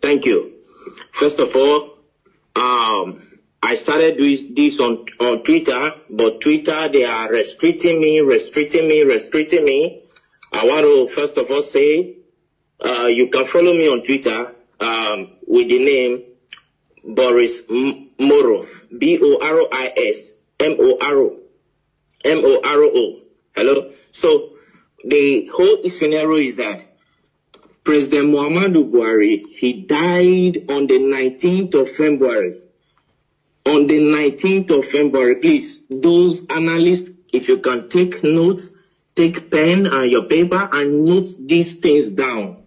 Thank you. First of all, I started this on Twitter, but Twitter, they are restricting me. I want to first of all say, you can follow me on Twitter with the name Boris Moro, Boris Moro. Hello. So the whole scenario is that President Muhammadu Buhari, he died on the 19th of February. On the 19th of February, please, those analysts, if you can take notes, take pen and your paper and note these things down.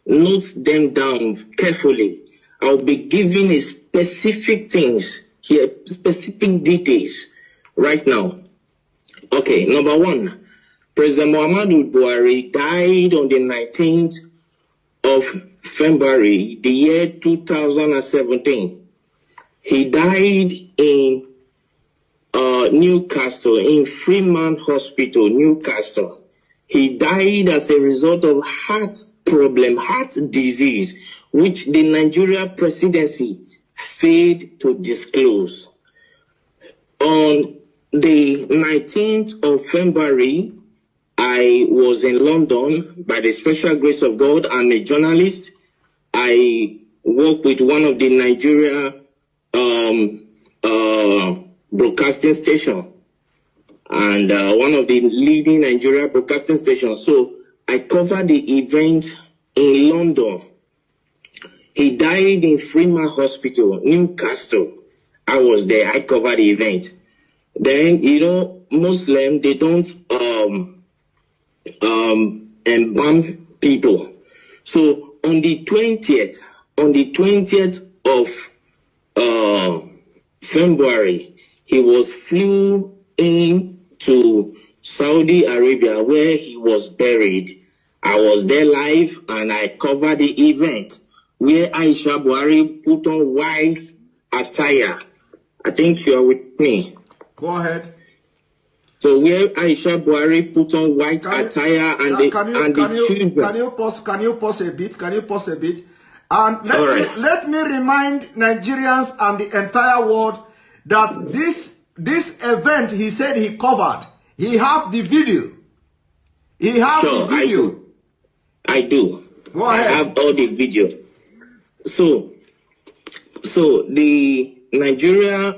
Note them down carefully. I'll be giving a specific things here, specific details right now. Okay, number one, President Muhammadu Buhari died on the 19th of February, the year 2017. He died in Newcastle, in Freeman Hospital, Newcastle. He died as a result of heart disease, which the Nigeria presidency failed to disclose. On the 19th of February, I was in London by the special grace of God. I'm a journalist. I work with one of the Nigeria broadcasting station and one of the leading Nigeria broadcasting stations. So I covered the event in London. He died in Freeman Hospital, Newcastle. I was there. I covered the event. Then, Muslims, they don't embalm people. So on the 20th of February, he was flew into Saudi Arabia where he was buried. I was there live and I covered the event where Aisha Buhari put on white attire. I think you are with me. Go ahead. So where Aisha Buhari put on white attire and the children. Can you pause a bit? And let me remind Nigerians and the entire world that this event he said he covered, he have the video. He have the video. I do. Go ahead. I have all the video. So the Nigeria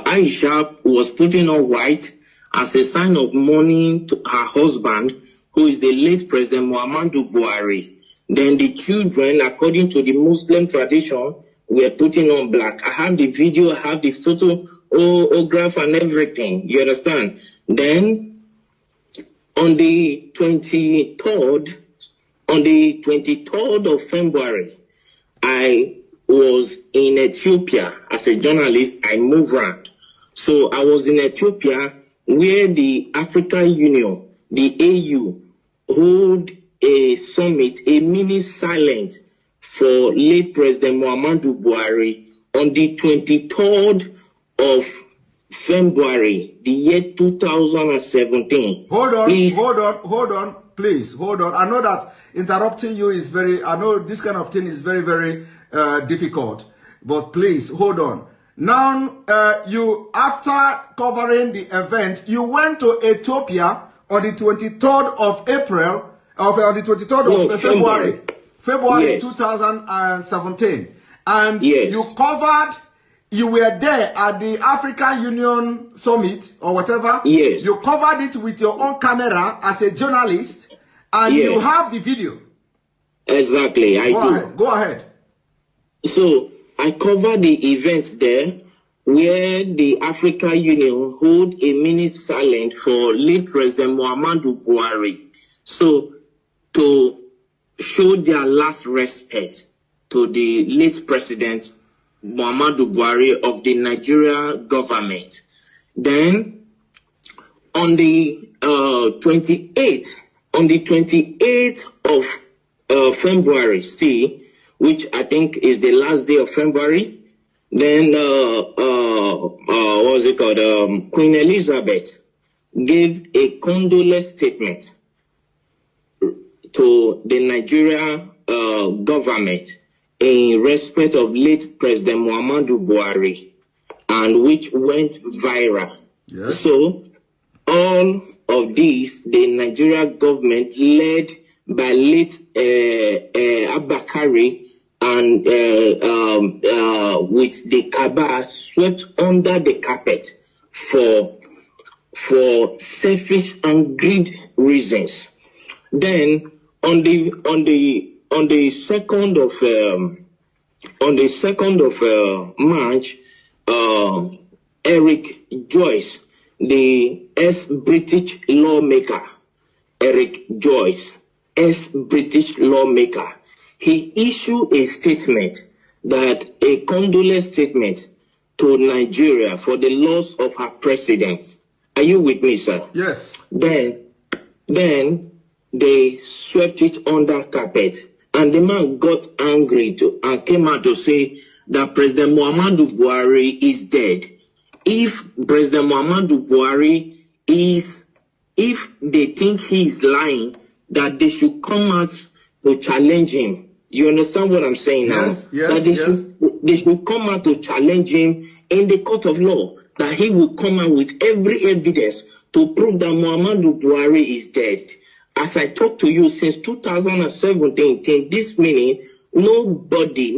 Aisha was putting on white as a sign of mourning to her husband, who is the late President Muhammadu Buhari. Then the children, according to the Muslim tradition, were putting on black. I have the video, I have the photograph and everything. You understand? Then on the 23rd of February, I was in Ethiopia as a journalist. I moved around. So I was in Ethiopia where the African Union, the AU, hold a summit, a mini silence for late President Muhammadu Buhari on the 23rd of February, the year 2017. Hold on, please. I know that interrupting you is I know this kind of thing is very, very difficult, but please, hold on. Now, you, after covering the event, you went to Ethiopia on the 23rd of April, on the 23rd of February yes. 2017. And yes. You were there at the African Union Summit or whatever. Yes. You covered it with your own camera as a journalist, and yes. You have the video. Exactly, I do. Go ahead. So, I covered the events there where the African Union hold a mini silence for late President Muhammadu Buhari. So, to show their last respect to the late President Muhammadu Buhari of the Nigeria government. Then, on the 28th of February, which I think is the last day of February, then Queen Elizabeth gave a condolence statement to the Nigeria government in respect of late President Muhammadu Buhari, and which went viral. Yes. So all of these, the Nigerian government led by late Abakari and with the Kaaba swept under the carpet for selfish and greed reasons. Then on the 2nd of March, Eric Joyce, the ex-British lawmaker, he issued a statement, a condolence statement to Nigeria for the loss of her president. Are you with me, sir? Yes. Then they swept it under carpet, and the man got angry and came out to say that President Muhammadu Buhari is dead. If President Muhammadu Buhari if they think he is lying, that they should come out to challenge him. You understand what I'm saying now? Yes, they should come out to challenge him in the court of law, that he will come out with every evidence to prove that Muhammadu Buhari is dead. As I talk to you, since 2017, till this minute, nobody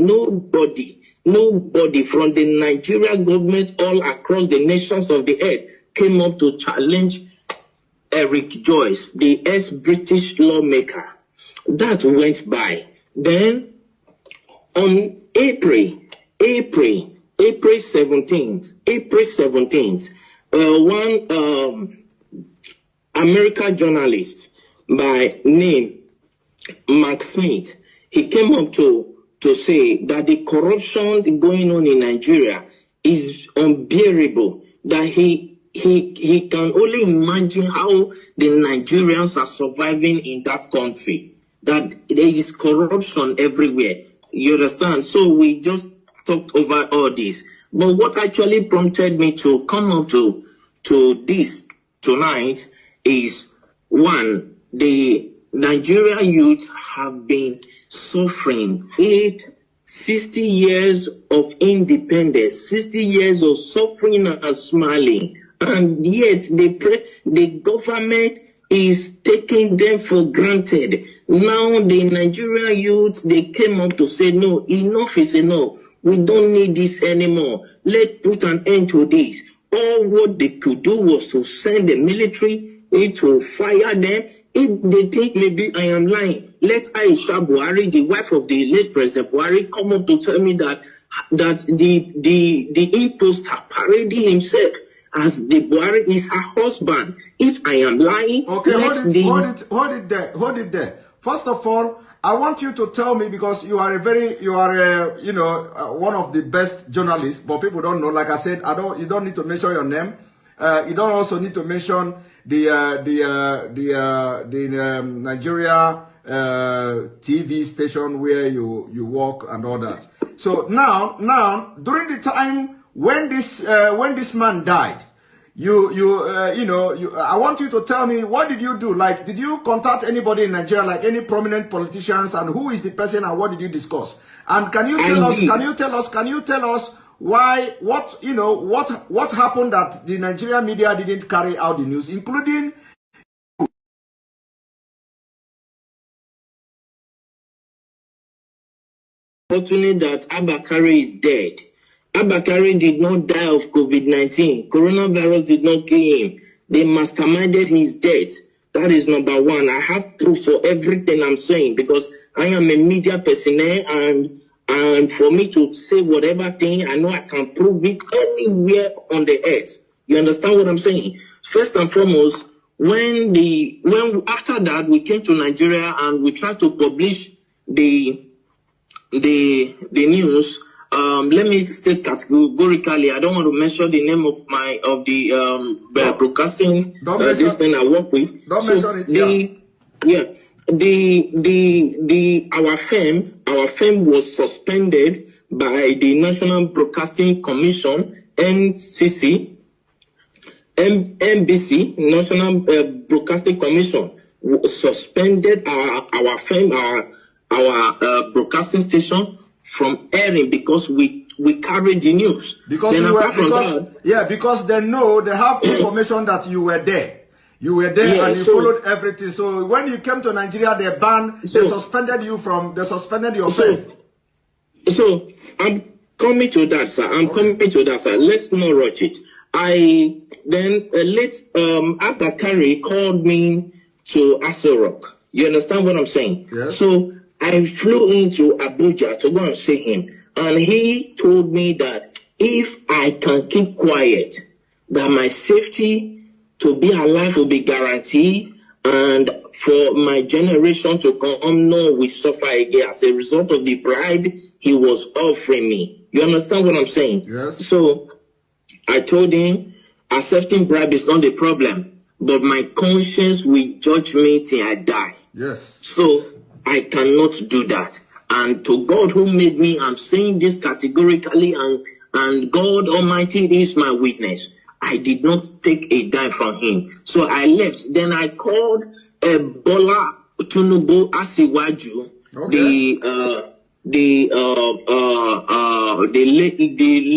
from the Nigerian government all across the nations of the earth came up to challenge Eric Joyce, the ex-British lawmaker. That went by. Then on April 17th, one American journalist by name Mark Smith, he came up to say that the corruption going on in Nigeria is unbearable, that he can only imagine how the Nigerians are surviving in that country, that there is corruption everywhere. You understand? So we just talked over all this. But what actually prompted me to come up to this tonight is, one, the Nigerian youth have been suffering 60 years of independence, 60 years of suffering and smiling, and yet the government is taking them for granted. Now the Nigerian youth, they came up to say, no, enough is enough. We don't need this anymore. Let's put an end to this. All what they could do was to send the military to fire them. If they think maybe I am lying, let Aisha Buhari, the wife of the late President Buhari, come up to tell me that the imposter parading himself as the Buhari is her husband. If I am lying, okay, hold it there. First of all, I want you to tell me, because you are one of the best journalists, but people don't know. Like I said, you don't need to mention your name. You don't also need to mention the Nigeria TV station where you work and all that. So now during the time when this man died, I want you to tell me, what did you do? Like, did you contact anybody in Nigeria, like any prominent politicians, and who is the person and what did you discuss? And can you tell us why, what happened that the Nigerian media didn't carry out the news, including fortunate that Abakari is dead. Abakari did not die of COVID-19. Coronavirus did not kill him. They masterminded his death. That is number one. I have proof for everything I'm saying, because I am a media personnel, and for me to say whatever thing, I know I can prove it anywhere on the earth. You understand what I'm saying? First and foremost, when after that we came to Nigeria and we tried to publish the news. Let me state categorically, I don't want to mention the name of the broadcasting this thing I work with. Don't mention it. Our firm was suspended by the National Broadcasting Commission, NBC, National Broadcasting Commission suspended our firm, broadcasting station from airing because we carried the news. Because because they know, they have information that you were there. You were there and you followed everything. So when you came to Nigeria, they suspended you they suspended your friend. So I'm coming to that, sir. Let's not rush it. Abakari called me to Aso Rock. You understand what I'm saying? Yes. So I flew into Abuja to go and see him. And he told me that if I can keep quiet, that my safety to be alive will be guaranteed, and for my generation to come, no, we suffer again as a result of the bribe he was offering me. You understand what I'm saying? Yes. So I told him, accepting bribe is not the problem, but my conscience will judge me till I die. Yes. So I cannot do that. And to God who made me, I'm saying this categorically, and God Almighty is my witness. I did not take a dime from him. So I left. Then I called Bola Tinubu Asiwaju, the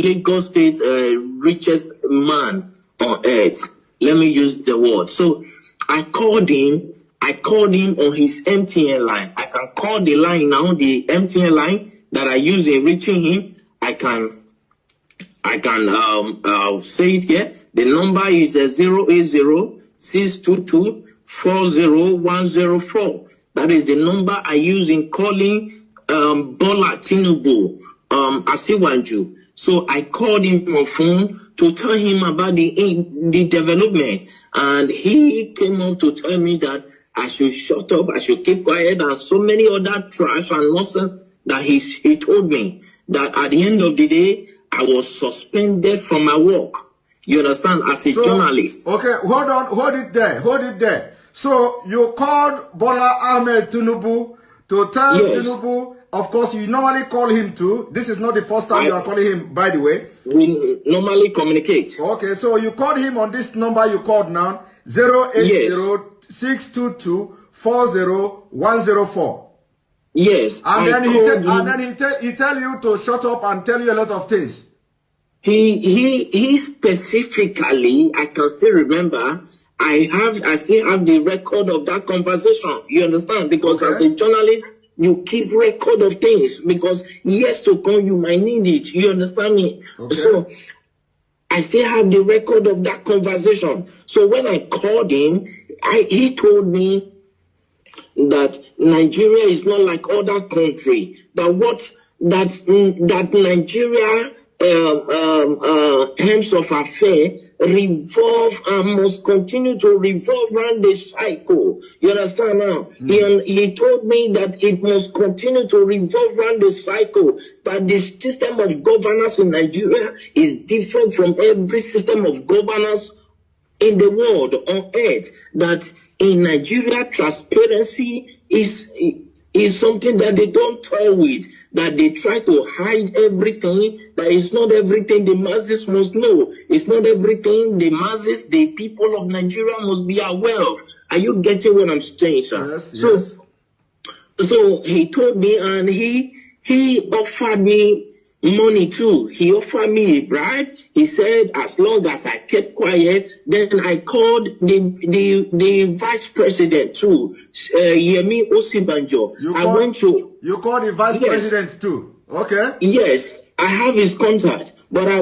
Lagos State richest man on earth. Let me use the word. So I called him on his MTN line. I can call the line now, the MTN line that I use in reaching him. I can say it here. The number is 080-622-40104. That is the number I use in calling Bola Tinubu Asiwaju. So I called him on phone to tell him about the development, and he came up to tell me that I should shut up, I should keep quiet, and so many other trash and nonsense that he told me that at the end of the day I was suspended from my work. You understand? As a journalist. Okay, hold it there. So you called Bola Ahmed Tinubu to tell Tinubu, of course you normally call him too. This is not the first time you are calling him, by the way. We normally communicate. Okay, so you called him on this number you called now, 080-622-40104. Yes. And then he tell you to shut up and tell you a lot of things. He specifically, I can still remember, I still have the record of that conversation. You understand? Because as a journalist, you keep record of things, because years to come you might need it. You understand me? Okay. So I still have the record of that conversation. So when I called him, he told me that Nigeria is not like other countries. That Nigeria terms of affair revolve and must continue to revolve around the cycle. You understand now? He told me that it must continue to revolve around the cycle, that the system of governance in Nigeria is different from every system of governance in the world, on earth, that in Nigeria transparency is something that they don't toy with, that they try to hide everything, that it's not everything the masses must know. It's not everything the masses, the people of Nigeria must be aware of. Are you getting what I'm saying, sir? Yes. So he told me, and he offered me money too. He offered me a bribe. He said as long as I kept quiet, then I called the vice president too, Yemi Osibanjo. You called the vice president too? Okay. Yes, I have his contact, but I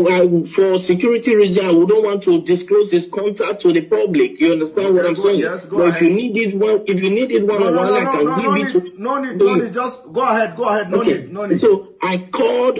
for security reasons I wouldn't want to disclose his contact to the public. You understand what I'm saying? Yes, go ahead. If you needed one, I can give it to. No need. Just go ahead. No need. So I called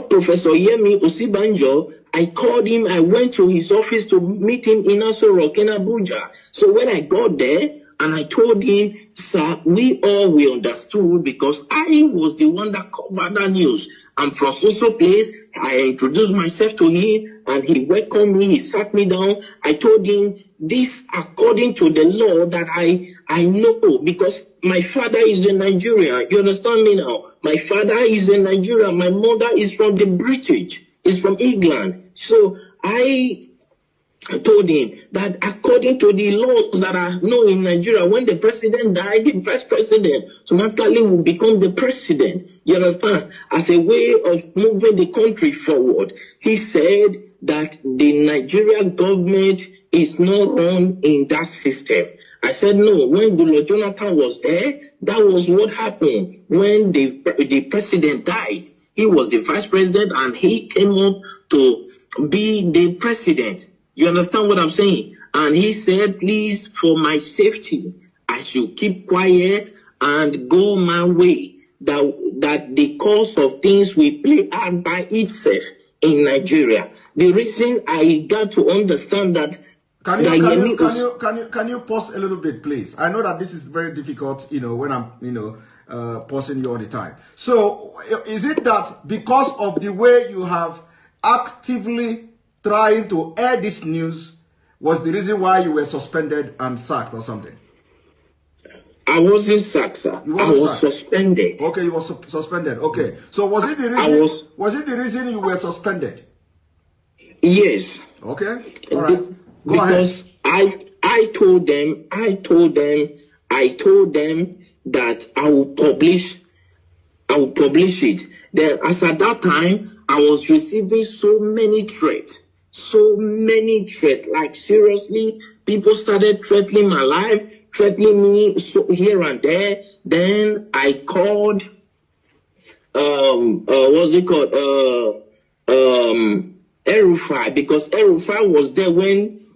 Professor Yemi Osibanjo. I called him. I went to his office to meet him in Aso Rock in Abuja. So when I got there, and I told him, sir, we understood, because I was the one that covered that news. I'm from so place. I introduced myself to him, and he welcomed me. He sat me down. I told him this according to the law that I know, because my father is in Nigeria. You understand me now? My father is in Nigeria. My mother is from the British. Is from England. So I told him that according to the laws that are known in Nigeria, when the president died, the vice president automatically will become the president. You understand? As a way of moving the country forward. He said that the Nigerian government is not run in that system. I said no. When Goodluck Jonathan was there, that was what happened. When the president died, he was the vice president and he came up to be the president. You understand what I'm saying? And he said, please, for my safety, I should keep quiet and go my way. That the course of things will play out by itself in Nigeria. The reason I got to understand that. Can you pause a little bit, please? I know that this is very difficult, when I'm, pausing you all the time. So, is it that because of the way you have actively trying to air this news was the reason why you were suspended and sacked or something? I wasn't sacked, sir. I was suspended. Okay, you were suspended. Okay. So was it the reason? Was it the reason you were suspended? Yes. Okay. All right. Go ahead. Because I told them that I will publish it. Then, as at that time, I was receiving so many threats. Like seriously, people started threatening my life, threatening me here and there. Then I called, El-Rufai, because El-Rufai was there when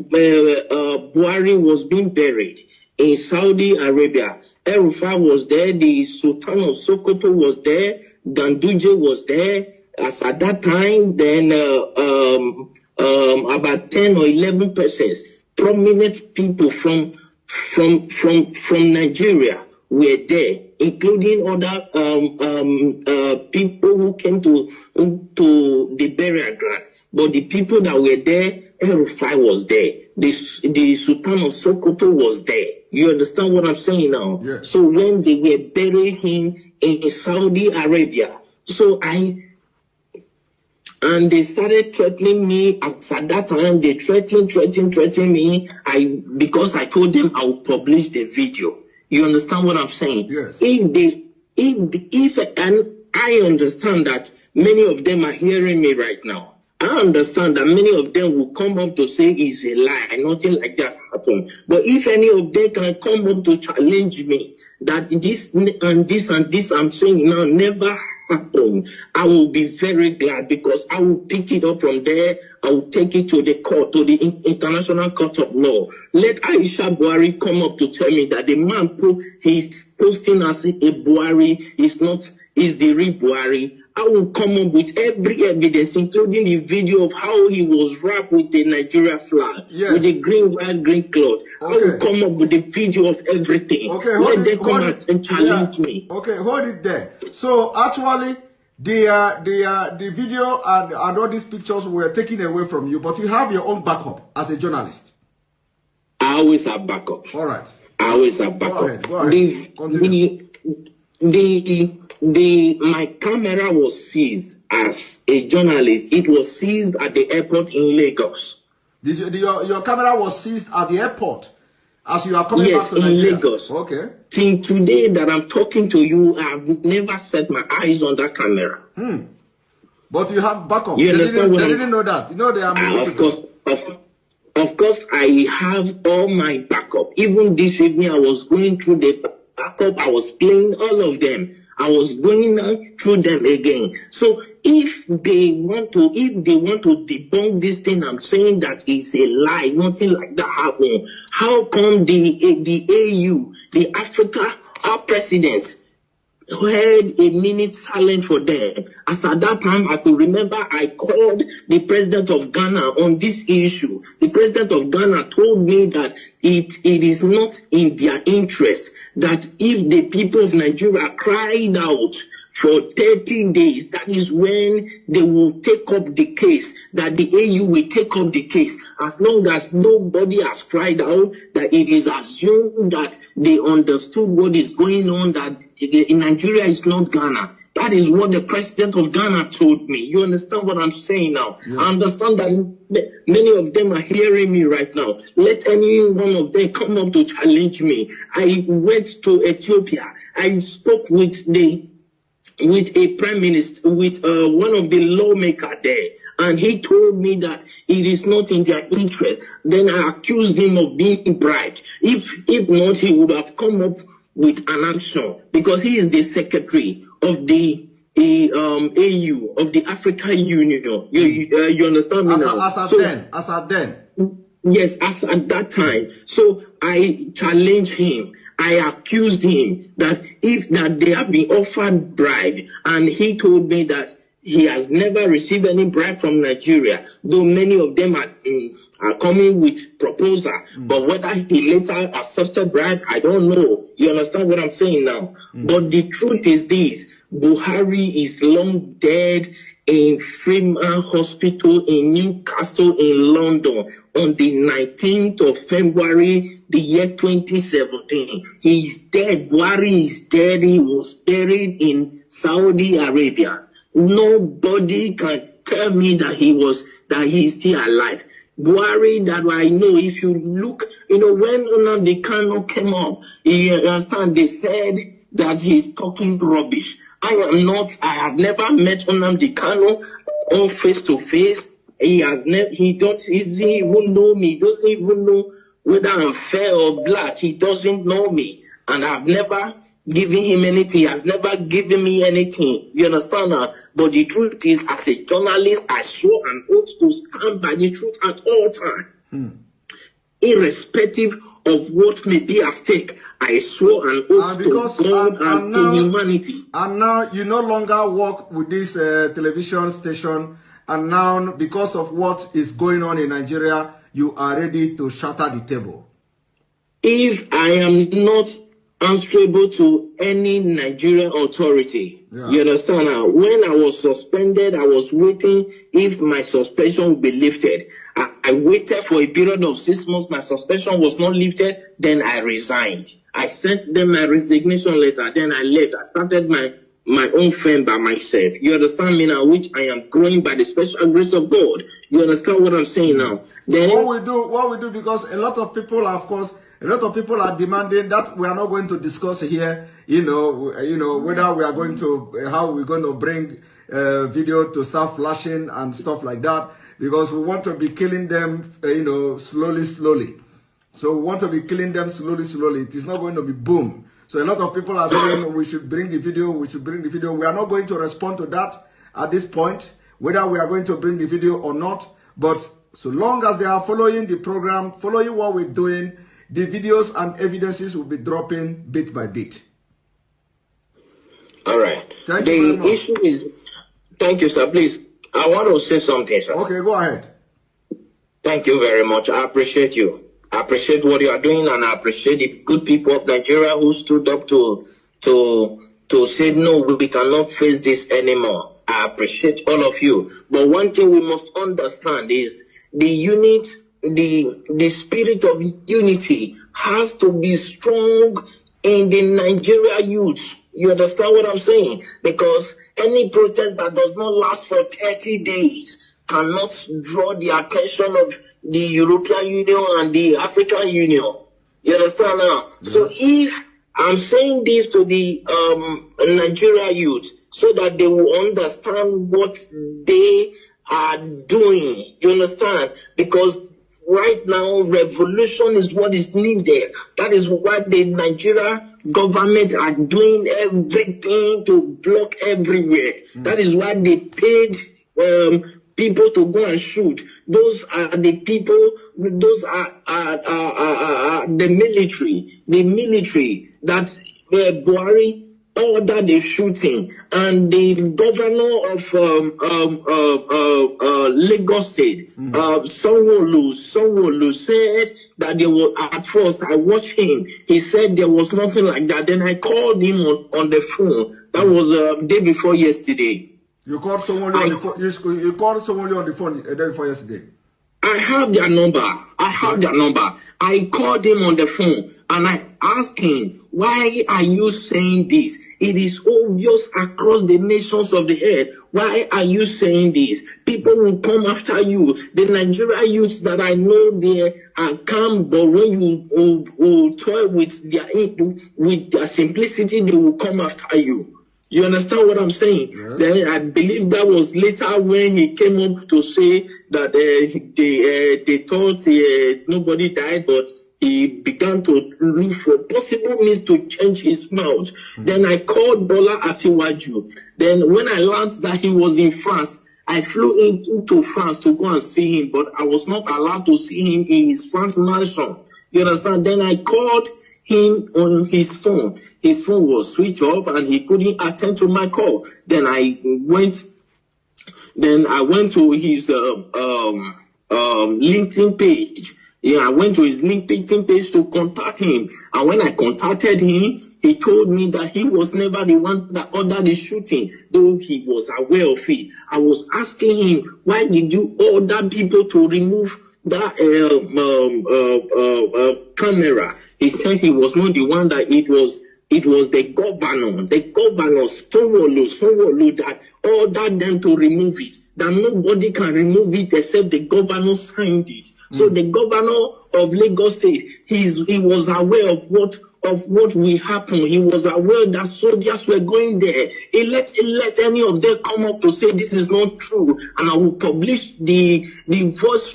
Buhari was being buried in Saudi Arabia. El-Rufai was there, the Sultan of Sokoto was there, Ganduje was there. As at that time, then about 10 or 11 persons, prominent people from Nigeria were there, including other people who came to the burial ground. But the people that were there, El-Rufai was there. The Sultan of Sokoto was there. You understand what I'm saying now? Yes. So when they were burying him in Saudi Arabia, and they started threatening me. At that time, they threatened me. Because I told them I would publish the video. You understand what I'm saying? Yes. And I understand that many of them are hearing me right now. I understand that many of them will come up to say it's a lie, nothing like that happened. But if any of them can come up to challenge me that this and this and this I'm saying now never happened, I will be very glad, because I will pick it up from there. I will take it to the court, to the International Court of Law. Let Aisha Buhari come up to tell me that the man he's posting as a Buhari is the real Buhari. I will come up with every evidence, including the video of how he was wrapped with the Nigeria flag, yes, with the green, white, green cloth. Okay. I will come up with the video of everything. Okay, let them come out and challenge me. Okay, hold it there. So actually, the video and all these pictures were taken away from you, but you have your own backup as a journalist. I always have backup. All right. I always have backup. Go ahead. Continue. My camera was seized as a journalist. It was seized at the airport in Lagos. Your camera was seized at the airport as you are coming back to Nigeria? Yes, in Lagos. Okay. Till today that I'm talking to you, I've never set my eyes on that camera. But you have backup. You understand what they didn't know that. You know they are Of course, I have all my backup. Even this evening, I was going through the backup. I was playing all of them. I was going through them again. So if they want to debunk this thing, I'm saying that it's a lie. Nothing like that happened. How come the AU, the Africa, our presidents, had a minute silent for them? As at that time, I could remember I called the president of Ghana on this issue. The president of Ghana told me that it is not in their interest that if the people of Nigeria cried out for 30 days. That is when they will take up the case, that the AU will take up the case. As long as nobody has cried out, that it is assumed that they understood what is going on, that in Nigeria is not Ghana. That is what the president of Ghana told me. You understand what I'm saying now? Yeah. I understand that many of them are hearing me right now. Let any one of them come up to challenge me. I went to Ethiopia. I spoke with a prime minister, with one of the lawmakers there, and he told me that it is not in their interest. Then I accused him of being bribed. If not, he would have come up with an action, because he is the secretary of the AU, of the African Union. You understand me now? As at then. Yes, as at that time. So I challenged him. I accused him that they have been offered bribe, and he told me that he has never received any bribe from Nigeria, though many of them are coming with proposal. But whether he later accepted bribe, I don't know. You understand what I'm saying now? But the truth is this: Buhari is long dead in Freeman Hospital in Newcastle in London on the 19th of February, the year 2017. He's dead. Buhari is dead. He was buried in Saudi Arabia. Nobody can tell me that he's still alive. Buhari, that I know, if you look, when Nnamdi Kanu came up, you understand, they said that he's talking rubbish. I have never met Nnamdi Kanu on face to face. He doesn't even know me. He doesn't even know whether I'm fair or black. He doesn't know me. And I've never given him anything. He has never given me anything. You understand now? But the truth is, as a journalist, I swore an oath to stand by the truth at all times. Irrespective of what may be at stake. I swore an oath to God and to humanity. And now you no longer work with this television station, and now because of what is going on in Nigeria, you are ready to shatter the table. If I am not answerable to any Nigerian authority, you understand now? When I was suspended, I was waiting if my suspension would be lifted. I waited for a period of 6 months. My suspension was not lifted. Then I resigned. I sent them my resignation letter. Then I left. I started my own firm by myself. You understand me now? Which I am growing by the special grace of God. You understand what I'm saying now? Then what we do, because a lot of people, of course, are demanding that we are not going to discuss here, whether we are going to, how we're going to bring video to start flashing and stuff like that, because we want to be killing them, slowly. So we want to be killing them slowly. It is not going to be boom. So a lot of people are saying we should bring the video. We are not going to respond to that at this point, whether we are going to bring the video or not. But so long as they are following the program, following what we're doing, the videos and evidences will be dropping bit by bit. All right. Thank you very much. The issue is, thank you, sir. Please, I want to say something, sir. Okay, go ahead. Thank you very much. I appreciate you. I appreciate what you are doing, and I appreciate the good people of Nigeria who stood up to say, no, we cannot face this anymore. I appreciate all of you. But one thing we must understand is the spirit of unity has to be strong in the Nigeria youth. You understand what I'm saying? Because any protest that does not last for 30 days cannot draw the attention of the European Union and the African Union. You understand now? Yes. So if I'm saying this to the Nigeria youth, so that they will understand what they are doing. You understand? Because right now, revolution is what is needed. That is why the Nigeria government are doing everything to block everywhere. That is why they paid people to go and shoot. Those are the people, those are the military. The military that Buhari ordered the shooting, and the governor of Lagos State, Sanwo-Olu said that there was, at first I watched him. He said there was nothing like that. Then I called him on the phone. That was day before yesterday. You called someone on the phone. You called someone on the phone the day before yesterday. I have their number. I called him on the phone and I asked him, why are you saying this? It is obvious across the nations of the earth. Why are you saying this? People will come after you. The Nigerian youths that I know, they are calm, but when you toy with their simplicity, they will come after you. You understand what I'm saying? Yes. Then I believe that was later when he came up to say that they thought nobody died, but he began to look for possible means to change his mouth. Then I called Bola Asiwaju. Then when I learned that he was in France, I flew into France to go and see him, but I was not allowed to see him in his France mansion. You understand? Then I called him on his phone. His phone was switched off and he couldn't attend to my call. Then I went to his LinkedIn page. Yeah, I went to his LinkedIn page to contact him. And when I contacted him, he told me that he was never the one that ordered the shooting, though he was aware of it. I was asking him, why did you order people to remove that camera? He said he was not the one, that it was the governor, Sanwo-Olu, that ordered them to remove it, that nobody can remove it except the governor signed it. So the governor of Lagos State, he was aware of what will happen. He was aware that soldiers were going there. He let any of them come up to say this is not true, and I will publish the voice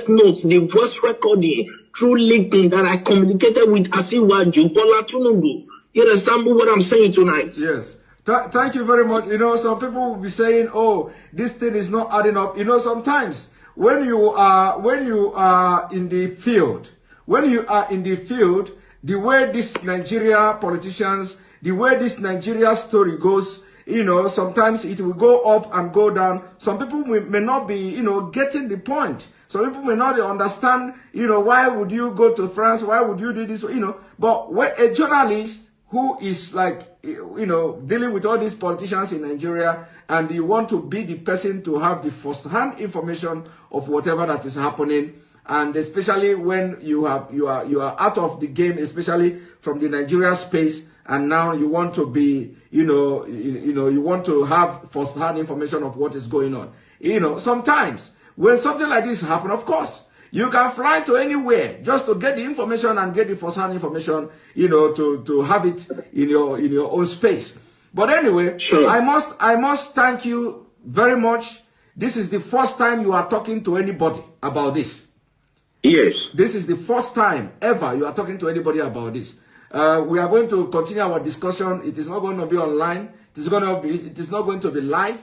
notes, the voice recording through LinkedIn that I communicated with Asiwaju Bola Tinubu. You understand what I'm saying tonight? Yes. Thank you very much. You know, some people will be saying, "Oh, this thing is not adding up." You know, sometimes when you are in the field, the way these Nigeria politicians, the way this Nigeria story goes, you know, sometimes it will go up and go down. Some people may not be, you know, getting the point. Some people may not understand, you know, why would you go to France? Why would you do this? You know, but when a journalist who is like, you know, dealing with all these politicians in Nigeria, and you want to be the person to have the first-hand information of whatever that is happening, and especially when you are out of the game, especially from the Nigeria space, and now you want to be, you want to have first-hand information of what is going on. You know, sometimes when something like this happens, of course, you can fly to anywhere just to get the information and get the first-hand information, you know, to have it in your own space. But anyway, sure. I must thank you very much. This is the first time you are talking to anybody about this. Yes. This is the first time ever you are talking to anybody about this. We are going to continue our discussion. It is not going to be online. It is not going to be live.